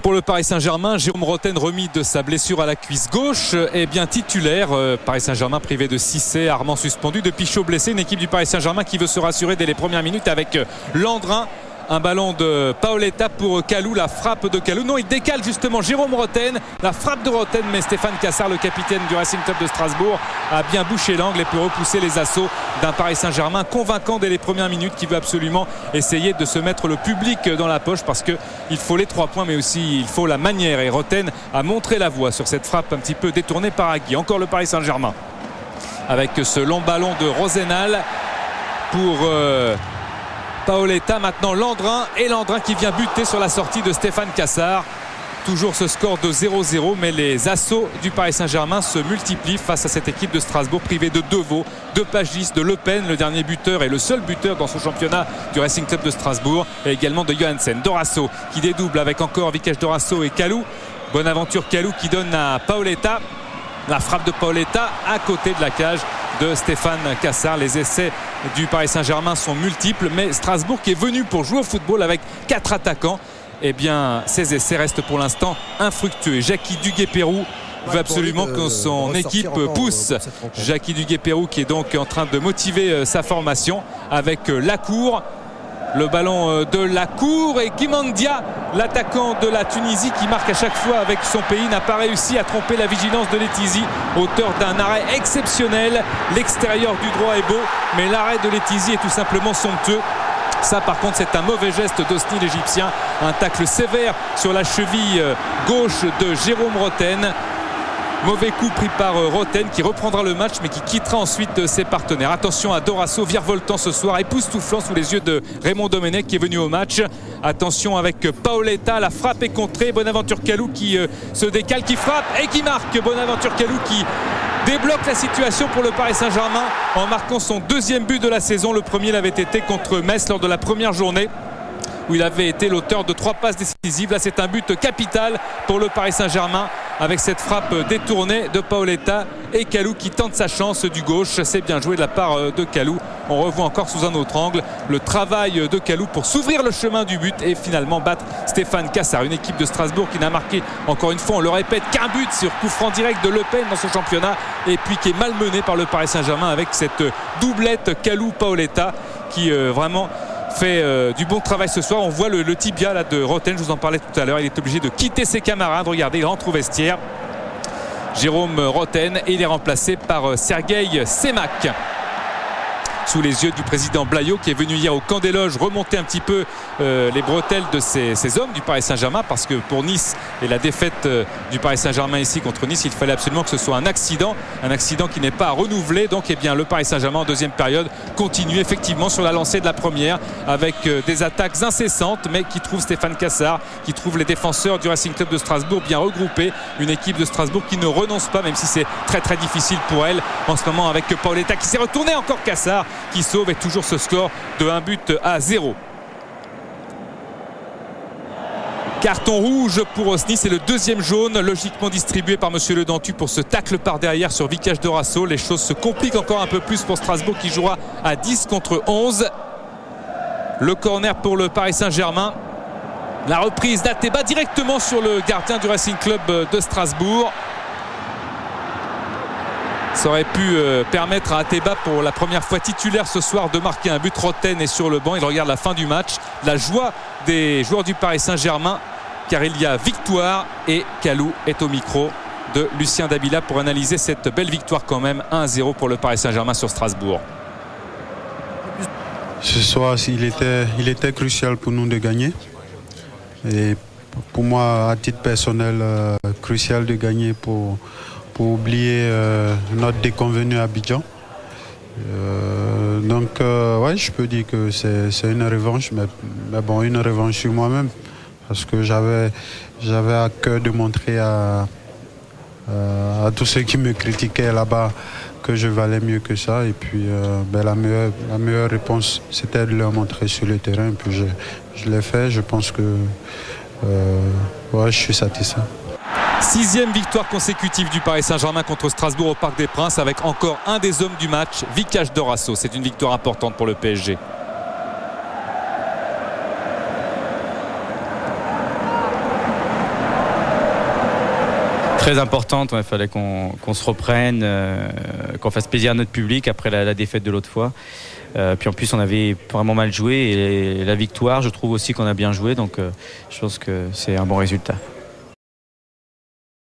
Pour le Paris Saint-Germain, Jérôme Rotten, remis de sa blessure à la cuisse gauche, est bien titulaire. Paris Saint-Germain privé de Cissé, Armand suspendu, de Pichot blessé. Une équipe du Paris Saint-Germain qui veut se rassurer dès les premières minutes avec Landrin. Un ballon de Paoletta pour Kalou, la frappe de Kalou. Non, il décale justement Jérôme Rotten. La frappe de Rotten, mais Stéphane Cassard, le capitaine du Racing Club de Strasbourg, a bien bouché l'angle et peut repousser les assauts d'un Paris Saint-Germain convaincant dès les premières minutes, qui veut absolument essayer de se mettre le public dans la poche, parce qu'il faut les 3 points, mais aussi il faut la manière. Et Rotten a montré la voie sur cette frappe un petit peu détournée par Agui. Encore le Paris Saint-Germain avec ce long ballon de Rosenal pour Paoletta. Maintenant Landrin, et Landrin qui vient buter sur la sortie de Stéphane Cassard. Toujours ce score de 0-0, mais les assauts du Paris Saint-Germain se multiplient face à cette équipe de Strasbourg privée de Deveau, de Pagis, de Le Pen, le dernier buteur et le seul buteur dans ce championnat du Racing Club de Strasbourg, et également de Johansen. Dorasso qui dédouble avec encore Vikash Dorasso et Kalou. Bonaventure Kalou qui donne à Paoletta. La frappe de Paoletta à côté de la cage de Stéphane Cassard. Les essais du Paris Saint-Germain sont multiples, mais Strasbourg, qui est venu pour jouer au football avec 4 attaquants, eh bien ces essais restent pour l'instant infructueux. Jackie Duguay-Pérou veut absolument que son équipe pousse. Jackie Duguay-Pérou qui est donc en train de motiver sa formation avec Lacour. Le ballon de Lacour, et Guimandia, l'attaquant de la Tunisie qui marque à chaque fois avec son pays, n'a pas réussi à tromper la vigilance de Letizy, auteur d'un arrêt exceptionnel. L'extérieur du droit est beau, mais l'arrêt de Letizy est tout simplement somptueux. Ça par contre c'est un mauvais geste d'Osni l'Égyptien, un tacle sévère sur la cheville gauche de Jérôme Rotten. Mauvais coup pris par Rotten, qui reprendra le match mais qui quittera ensuite ses partenaires. Attention à Dorasso, virevoltant ce soir, époustouflant sous les yeux de Raymond Domenech qui est venu au match. Attention avec Paoletta, la frappe est contrée. Bonaventure Kalou qui se décale, qui frappe et qui marque. Bonaventure Kalou qui débloque la situation pour le Paris Saint-Germain en marquant son 2e but de la saison. Le premier l'avait été contre Metz lors de la première journée, où il avait été l'auteur de 3 passes décisives. Là c'est un but capital pour le Paris Saint-Germain avec cette frappe détournée de Paoletta et Kalou qui tente sa chance du gauche. C'est bien joué de la part de Kalou. On revoit encore sous un autre angle le travail de Kalou pour s'ouvrir le chemin du but et finalement battre Stéphane Cassard. Une équipe de Strasbourg qui n'a marqué, encore une fois on le répète, qu'un but sur coup franc direct de Le Pen dans ce championnat, et puis qui est malmenée par le Paris Saint-Germain avec cette doublette Kalou-Paoletta qui vraiment fait du bon travail ce soir. On voit le tibia là, de Rotten, je vous en parlais tout à l'heure. Il est obligé de quitter ses camarades. Regardez, il rentre au vestiaire, Jérôme Rotten, et il est remplacé par Sergueï Semak, sous les yeux du président Blaillot, qui est venu hier au camp des loges remonter un petit peu les bretelles de ces hommes du Paris Saint-Germain, parce que pour Nice et la défaite du Paris Saint-Germain ici contre Nice, il fallait absolument que ce soit un accident qui n'est pas à renouveler. Donc eh bien, le Paris Saint-Germain en 2e période continue effectivement sur la lancée de la première avec des attaques incessantes, mais qui trouve Stéphane Cassard, qui trouve les défenseurs du Racing Club de Strasbourg bien regroupés. Une équipe de Strasbourg qui ne renonce pas, même si c'est très très difficile pour elle en ce moment, avec Paoletta qui s'est retourné, encore Cassard qui sauve, et toujours ce score de 1-0. Carton rouge pour Osni, c'est le 2e jaune logiquement distribué par monsieur Le Dentu pour ce tacle par derrière sur Vikash Dorasso. Les choses se compliquent encore un peu plus pour Strasbourg qui jouera à 10 contre 11. Le corner pour le Paris Saint-Germain. La reprise d'Ateba directement sur le gardien du Racing Club de Strasbourg. Ça aurait pu permettre à Ateba, pour la première fois titulaire ce soir, de marquer un but. Rotten est sur le banc, il regarde la fin du match. La joie des joueurs du Paris Saint-Germain, car il y a victoire, et Kalou est au micro de Lucien Dabila pour analyser cette belle victoire quand même. 1-0 pour le Paris Saint-Germain sur Strasbourg. Ce soir, il était crucial pour nous de gagner. Et pour moi, à titre personnel, crucial de gagner pour oublier notre déconvenu à Abidjan. Ouais, je peux dire que c'est une revanche, mais bon, une revanche sur moi-même, parce que j'avais à cœur de montrer à tous ceux qui me critiquaient là-bas que je valais mieux que ça. Et puis la meilleure réponse, c'était de leur montrer sur le terrain. Et puis je l'ai fait. Je pense que ouais, je suis satisfait. 6e victoire consécutive du Paris Saint-Germain contre Strasbourg au Parc des Princes, avec encore un des hommes du match, Vikash Dorasso. C'est une victoire importante pour le PSG. Très importante, il fallait qu'on se reprenne, qu'on fasse plaisir à notre public après la défaite de l'autre fois. Puis en plus on avait vraiment mal joué et la victoire, je trouve aussi qu'on a bien joué, donc je pense que c'est un bon résultat.